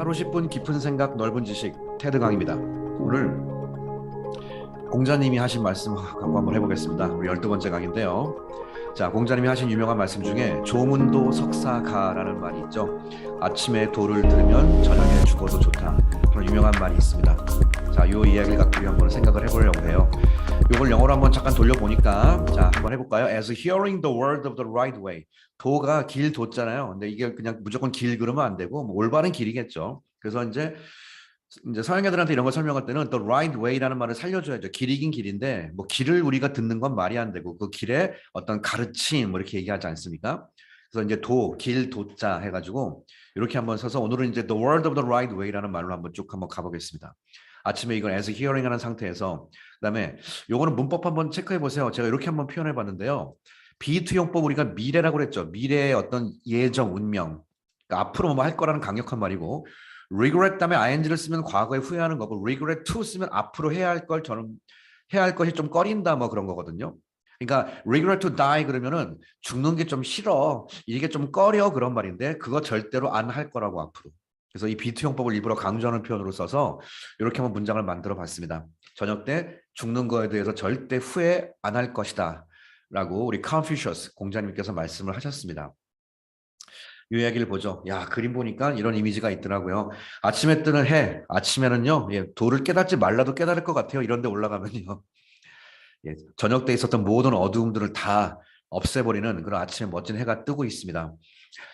하루 10분 깊은 생각 넓은 지식 테드 강입니다. 오늘 공자님이 하신 말씀 갖고 한번 해보겠습니다. 우리 12번째 강인데요. 자, 공자님이 하신 유명한 말씀 중에 조문도 석사가라는 말이 있죠. 아침에 도를 들으면 저녁에 죽어도 좋다. 그런 유명한 말이 있습니다. 자, 이 이야기를 갖고 우리 한번 생각을 해보려고 해요. 이걸 영어로 한번 잠깐 돌려보니까 자, 한번 해볼까요? As hearing the word of the right way. 도가 길 도잖아요. 근데 이게 그냥 무조건 길 그러면 안 되고 뭐 올바른 길이겠죠. 그래서 이제 서양 애들한테 이런 거 설명할 때는 the right way라는 말을 살려줘야죠. 길이긴 길인데 뭐 길을 우리가 듣는 건 말이 안 되고 그 길에 어떤 가르침 뭐 이렇게 얘기하지 않습니까? 그래서 이제 도, 길, 도자 해가지고 이렇게 한번 써서 오늘은 이제 the word of the right way라는 말로 한번 쭉 한번 가보겠습니다. 아침에 이걸 as hearing 하는 상태에서 그다음에 요거는 문법 한번 체크해 보세요. 제가 이렇게 한번 표현해 봤는데요. 비투용법 우리가 미래라고 그랬죠. 미래의 어떤 예정, 운명. 그러니까 앞으로 뭐 할 거라는 강력한 말이고 regret 다음에 ing를 쓰면 과거에 후회하는 거고 regret to 쓰면 앞으로 해야 할 걸 저는 해야 할 것이 좀 꺼린다 뭐 그런 거거든요. 그러니까 regret to die 그러면은 죽는 게 좀 싫어. 이게 좀 꺼려 그런 말인데 그거 절대로 안 할 거라고 앞으로. 그래서 이 비투용법을 일부러 강조하는 표현으로 써서 이렇게 한번 문장을 만들어 봤습니다. 저녁 때 죽는 거에 대해서 절대 후회 안 할 것이다. 라고 우리 컨퓨셔스 공자님께서 말씀을 하셨습니다. 이 이야기를 보죠. 야, 그림 보니까 이런 이미지가 있더라고요. 아침에 뜨는 해, 아침에는요, 예, 도를 깨닫지 말라도 깨달을 것 같아요. 이런 데 올라가면요. 예, 저녁 때 있었던 모든 어두움들을 다 없애버리는 그런 아침에 멋진 해가 뜨고 있습니다.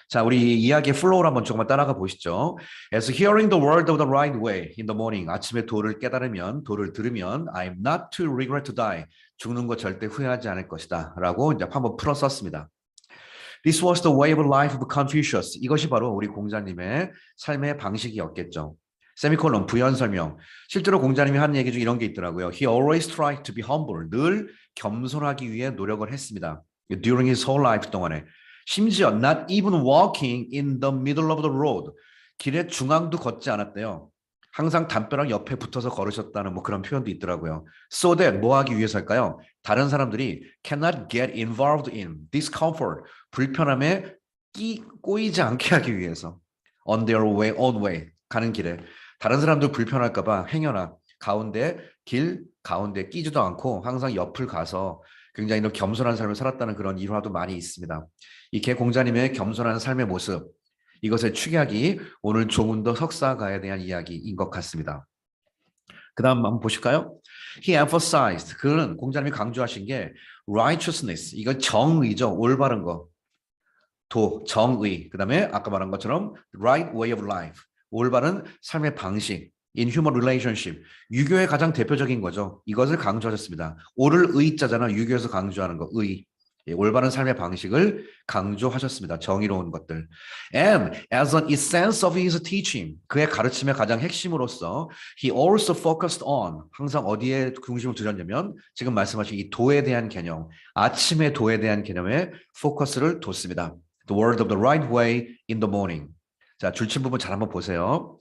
자, 우리 이야기의 플로우를 한번 조금만 따라가 보시죠. As hearing the word of the right way in the morning. 아침에 도를 깨달으면, 도를 들으면 I'm not to regret to die. 죽는 거 절대 후회하지 않을 것이다. 라고 이제 한번 풀어 썼습니다. This was the way of life of Confucius. 이것이 바로 우리 공자님의 삶의 방식이었겠죠. 세미콜론 부연 설명. 실제로 공자님이 한 얘기 중에 이런 게 있더라고요. He always tried to be humble. 늘 겸손하기 위해 노력을 했습니다. During his whole life 동안에. 심지어 not even walking in the middle of the road. 길의 중앙도 걷지 않았대요. 항상 담벼락 옆에 붙어서 걸으셨다는 뭐 그런 표현도 있더라고요. So that 뭐 하기 위해서일까요? 다른 사람들이 cannot get involved in discomfort. 불편함에 꼬이지 않게 하기 위해서. On their way, own way. 가는 길에. 다른 사람들 불편할까 봐 행여나 길 가운데 끼지도 않고 항상 옆을 가서 굉장히 겸손한 삶을 살았다는 그런 일화도 많이 있습니다. 이 개 공자님의 겸손한 삶의 모습, 이것의 축약이 오늘 조문도 석사가에 대한 이야기인 것 같습니다. 그 다음 한번 보실까요? He emphasized, 그는 공자님이 강조하신 게 righteousness, 이건 정의죠. 올바른 거. 정의, 그 다음에 아까 말한 것처럼 right way of life, 올바른 삶의 방식, in human relationship, 유교의 가장 대표적인 거죠. 이것을 강조하셨습니다. 옳을 의자잖아. 유교에서 강조하는 거, 의. 예, 올바른 삶의 방식을 강조하셨습니다. 정의로운 것들. And as an essence of his teaching, 그의 가르침의 가장 핵심으로서 he also focused on, 항상 어디에 중심을 두셨냐면 지금 말씀하신 이 도에 대한 개념, 아침의 도에 대한 개념에 포커스를 뒀습니다. The word of the right way in the morning. 자, 줄친 부분 잘 한번 보세요.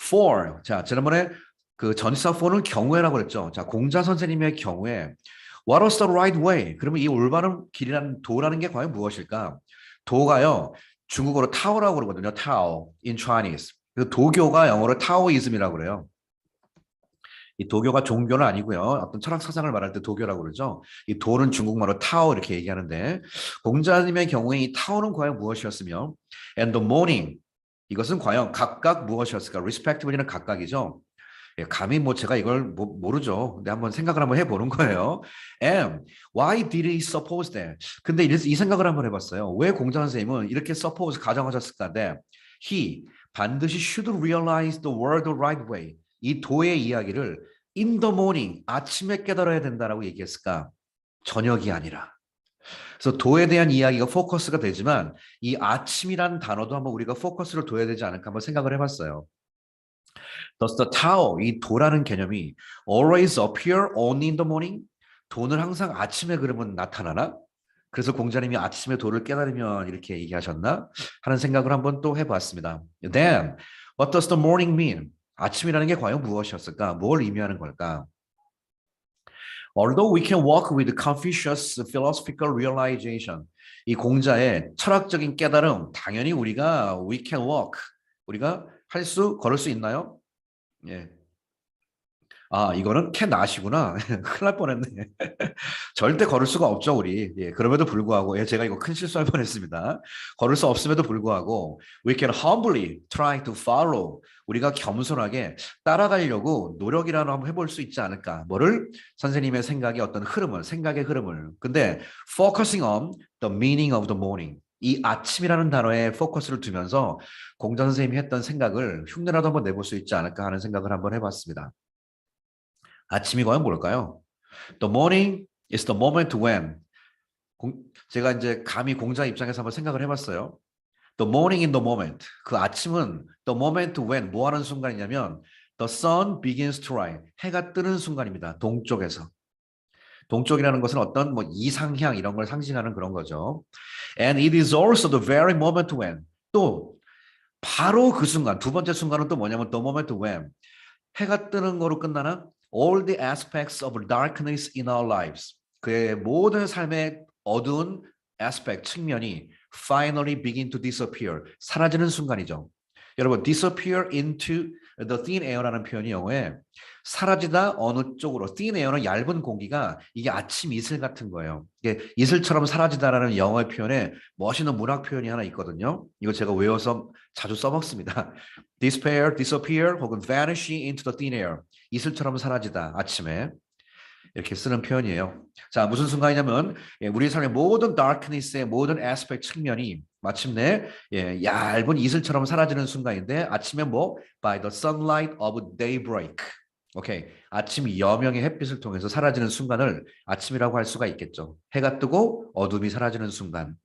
For, 자, 지난번에 그 전치사 for는 경우에라고 그랬죠. 자, 공자 선생님의 경우에 What was the right way? 그러면 이 올바른 길이라는 도라는 게 과연 무엇일까? 도가요, 중국어로 타오라고 그러거든요. 타오, in Chinese. 그 도교가 영어로 타오이즘이라고 그래요. 이 도교가 종교는 아니고요. 어떤 철학 사상을 말할 때 도교라고 그러죠. 이 도는 중국말로 타오 이렇게 얘기하는데 공자님의 경우에 이 타오는 과연 무엇이었으며 and the morning 이것은 과연 각각 무엇이었을까? respectively는 각각이죠. 예, 감히 뭐 제가 이걸 모르죠. 근데 한번 생각을 한번 해보는 거예요. And why did he suppose that? 근데 이 생각을 한번 해봤어요. 왜 공자 선생님은 이렇게 suppose 가정하셨을까? that he 반드시 should realize the word the right way. 이 도의 이야기를 in the morning 아침에 깨달아야 된다라고 얘기했을까? 저녁이 아니라. 그래서 도에 대한 이야기가 포커스가 되지만 이 아침이라는 단어도 한번 우리가 포커스를 둬야 되지 않을까 한번 생각을 해봤어요. Does the Tao, 이 도라는 개념이 always appear only in the morning? 도는 항상 아침에 그러면 나타나나? 그래서 공자님이 아침에 도를 깨달으면 이렇게 얘기하셨나? 하는 생각을 한번 또 해봤습니다. Then, what does the morning mean? 아침이라는 게 과연 무엇이었을까? 뭘 의미하는 걸까? Although we can walk with Confucius' philosophical realization, 이 공자의 철학적인 깨달음, 당연히 우리가 we can walk, 우리가 걸을 수 있나요? 예. 아, 이거는 캔 낫이구나. 큰일 날 뻔했네. 절대 걸을 수가 없죠, 우리. 예, 그럼에도 불구하고, 예, 제가 이거 큰 실수할 뻔했습니다. 걸을 수 없음에도 불구하고, we can humbly try to follow. 우리가 겸손하게 따라가려고 노력이라도 한번 해볼 수 있지 않을까. 뭐를? 선생님의 생각의 어떤 흐름을, 생각의 흐름을. 근데, focusing on the meaning of the morning. 이 아침이라는 단어에 포커스를 두면서 공전 선생님이 했던 생각을 흉내라도 한번 내볼 수 있지 않을까 하는 생각을 한번 해봤습니다. 아침이 과연 뭘까요? The morning is the moment when. 제가 이제 감히 공자 입장에서 한번 생각을 해봤어요. The morning in the moment. 그 아침은 the moment when 뭐 하는 순간이냐면 the sun begins to rise. 해가 뜨는 순간입니다. 동쪽에서. 동쪽이라는 것은 어떤 뭐 이상향 이런 걸 상징하는 그런 거죠. And it is also the very moment when. 또 바로 그 순간, 두 번째 순간은 또 뭐냐면 the moment when. 해가 뜨는 거로 끝나나? All the aspects of darkness in our lives. 그의 모든 삶의 어두운 aspect, 측면이 finally begin to disappear. 사라지는 순간이죠. 여러분, disappear into the thin air라는 표현이 영어에 사라지다 어느 쪽으로. thin air는 얇은 공기가 이게 아침 이슬 같은 거예요. 이게 이슬처럼 사라지다라는 영어의 표현에 멋있는 문학 표현이 하나 있거든요. 이거 제가 외워서 자주 써먹습니다. Despair, disappear 혹은 vanishing into the thin air. 이슬처럼 사라지다 아침에 이렇게 쓰는 표현이에요. 자, 무슨 순간이냐면 우리 삶의 모든 darkness의 모든 aspect 측면이 마침내 얇은 이슬처럼 사라지는 순간인데 아침에 뭐 by the sunlight of daybreak. 오케이. 아침 여명의 햇빛을 통해서 사라지는 순간을 아침이라고 할 수가 있겠죠. 해가 뜨고 어둠이 사라지는 순간.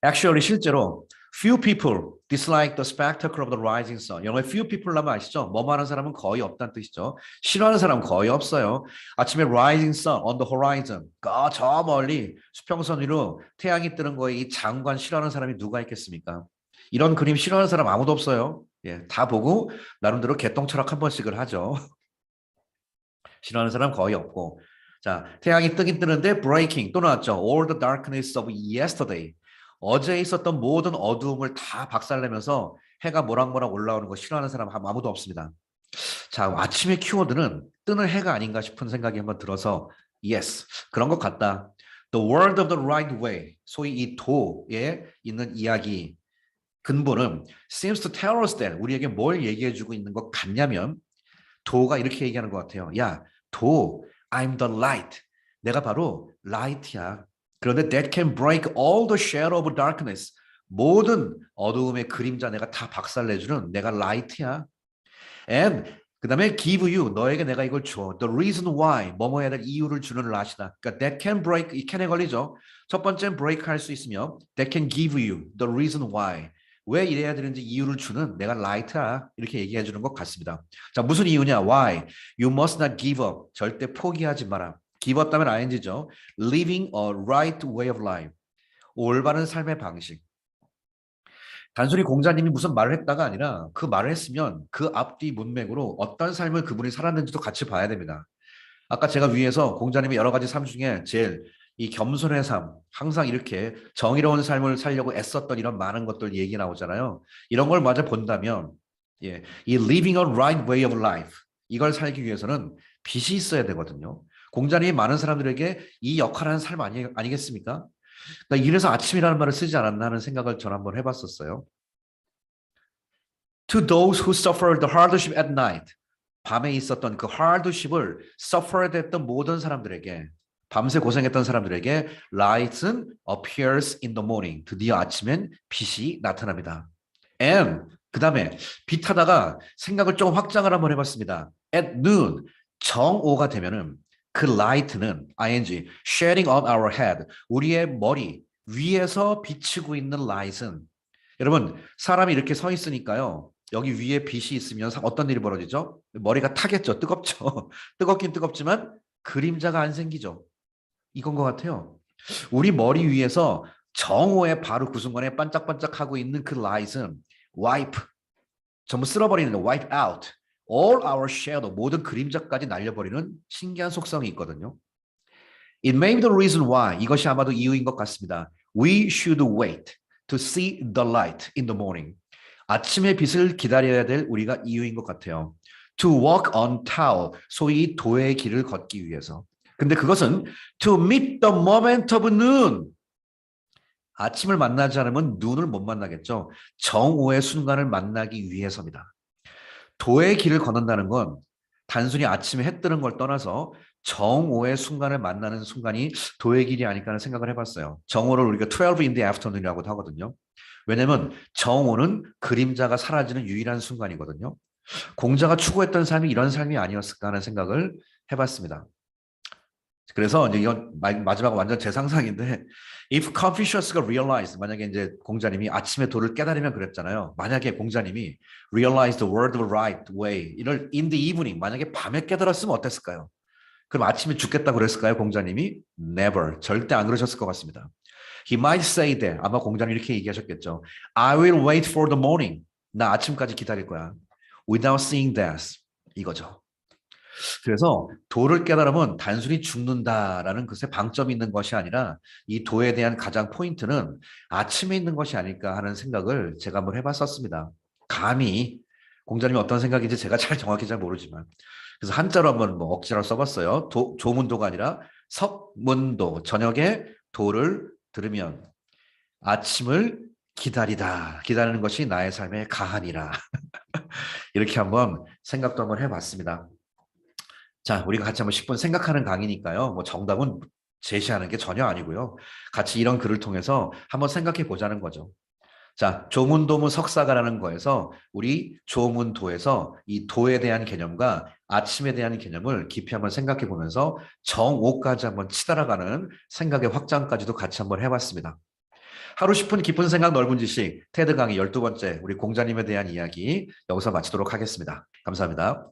Actually 실제로 few people dislike the spectacle of the rising sun. 영어에 few people 하면 아시죠? 뭐뭐 하는 사람은 거의 없다는 뜻이죠. 싫어하는 사람은 거의 없어요. 아침에 rising sun on the horizon. 저 멀리 수평선 위로 태양이 뜨는 거에 이 장관 싫어하는 사람이 누가 있겠습니까? 이런 그림 싫어하는 사람 아무도 없어요. 예, 다 보고 나름대로 개똥철학 한 번씩을 하죠. 싫어하는 사람 거의 없고. 자, 태양이 뜨긴 뜨는데 breaking 또 나왔죠. All the darkness of yesterday. 어제 있었던 모든 어두움을 다 박살내면서 해가 모락모락 올라오는 거 싫어하는 사람 아무도 없습니다. 자, 아침의 키워드는 뜨는 해가 아닌가 싶은 생각이 한번 들어서 yes, 그런 것 같다. The word of the right way, 소위 이 도에 있는 이야기 근본은 seems to tell us that 우리에게 뭘 얘기해주고 있는 것 같냐면 도가 이렇게 얘기하는 것 같아요. 야, 도, I'm the light. 내가 바로 light야. 그런데 that can break all the shadow of darkness. 모든 어두움의 그림자 내가 다 박살내주는 내가 light야. And 그 다음에 give you, 너에게 내가 이걸 줘. The reason why, 뭐뭐 해야 될 이유를 주는 lat이다. 그러니까 that can break, 이 can에 걸리죠. 첫 번째는 break 할 수 있으며 that can give you the reason why. 왜 이래야 되는지 이유를 주는 내가 light야. 이렇게 얘기해 주는 것 같습니다. 자, 무슨 이유냐? Why? You must not give up. 절대 포기하지 마라. give up 다면 ing죠. Living a right way of life. 올바른 삶의 방식. 단순히 공자님이 무슨 말을 했다가 아니라 그 말을 했으면 그 앞뒤 문맥으로 어떤 삶을 그분이 살았는지도 같이 봐야 됩니다. 아까 제가 위에서 공자님의 여러 가지 삶 중에 제일 이 겸손의 삶, 항상 이렇게 정의로운 삶을 살려고 애썼던 이런 많은 것들 얘기 나오잖아요. 이런 걸 마저 본다면 이 living a right way of life 이걸 살기 위해서는 빛이 있어야 되거든요. 공자님이 많은 사람들에게 이 역할을 하는 삶 아니겠습니까? 그러니까 이래서 아침이라는 말을 쓰지 않았나 하는 생각을 전 한번 해봤었어요. To those who suffered the hardship at night. 밤에 있었던 그 hardship을 suffered 했던 모든 사람들에게 밤새 고생했던 사람들에게 light은 appears in the morning. 드디어 아침엔 빛이 나타납니다. And 그 다음에 빛 하다가 생각을 조금 확장을 한번 해봤습니다. At noon 정오가 되면은 그 light는 ing shedding on our head 우리의 머리 위에서 비치고 있는 light은 여러분 사람이 이렇게 서 있으니까요. 여기 위에 빛이 있으면 어떤 일이 벌어지죠? 머리가 타겠죠. 뜨겁죠. 뜨겁긴 뜨겁지만 그림자가 안 생기죠. 이건 것 같아요. 우리 머리 위에서 정오에 바로 그 순간에 반짝반짝하고 있는 그 light은 wipe 전부 쓸어버리는 거 wipe out all our shadow 모든 그림자까지 날려버리는 신기한 속성이 있거든요. It may be the reason why 이것이 아마도 이유인 것 같습니다. We should wait to see the light in the morning. 아침의 빛을 기다려야 될 우리가 이유인 것 같아요. To walk on towel, 소위 도의 길을 걷기 위해서. 근데 그것은 to meet the moment of noon. 아침을 만나지 않으면 눈을 못 만나겠죠. 정오의 순간을 만나기 위해서입니다. 도의 길을 걷는다는 건 단순히 아침에 해 뜨는 걸 떠나서 정오의 순간을 만나는 순간이 도의 길이 아닐까 하는 생각을 해봤어요. 정오를 우리가 12 in the afternoon이라고도 하거든요. 왜냐면 정오는 그림자가 사라지는 유일한 순간이거든요. 공자가 추구했던 삶이 이런 삶이 아니었을까 하는 생각을 해봤습니다. 그래서 이제 이건 마지막 완전 제 상상인데, if Confucius가 realized, 만약에 이제 공자님이 아침에 도를 깨달으면 그랬잖아요. 만약에 공자님이 realize the world the right way, 이를 in the evening, 만약에 밤에 깨달았으면 어땠을까요? 그럼 아침에 죽겠다고 그랬을까요, 공자님이? Never, 절대 안 그러셨을 것 같습니다. He might say that, 아마 공자님이 이렇게 얘기하셨겠죠. I will wait for the morning. 나 아침까지 기다릴 거야. Without seeing death. 이거죠. 그래서 도를 깨달으면 단순히 죽는다라는 것에 방점이 있는 것이 아니라 이 도에 대한 가장 포인트는 아침에 있는 것이 아닐까 하는 생각을 제가 한번 해봤었습니다. 감히 공자님이 어떤 생각인지 제가 잘 정확히 잘 모르지만 그래서 한자로 한번 뭐 억지로 써봤어요. 조문도가 아니라 석문도. 저녁에 도를 들으면 아침을 기다리는 것이 나의 삶의 가한이라. 이렇게 한번 생각도 한번 해봤습니다. 자, 우리가 같이 한번 10분 생각하는 강의니까요. 뭐 정답은 제시하는 게 전혀 아니고요. 같이 이런 글을 통해서 한번 생각해 보자는 거죠. 자, 조문도문 석사가라는 거에서 우리 조문도에서 이 도에 대한 개념과 아침에 대한 개념을 깊이 한번 생각해 보면서 정오까지 한번 치달아가는 생각의 확장까지도 같이 한번 해봤습니다. 하루 10분 깊은 생각 넓은 지식 테드 강의 12번째 우리 공자님에 대한 이야기 여기서 마치도록 하겠습니다. 감사합니다.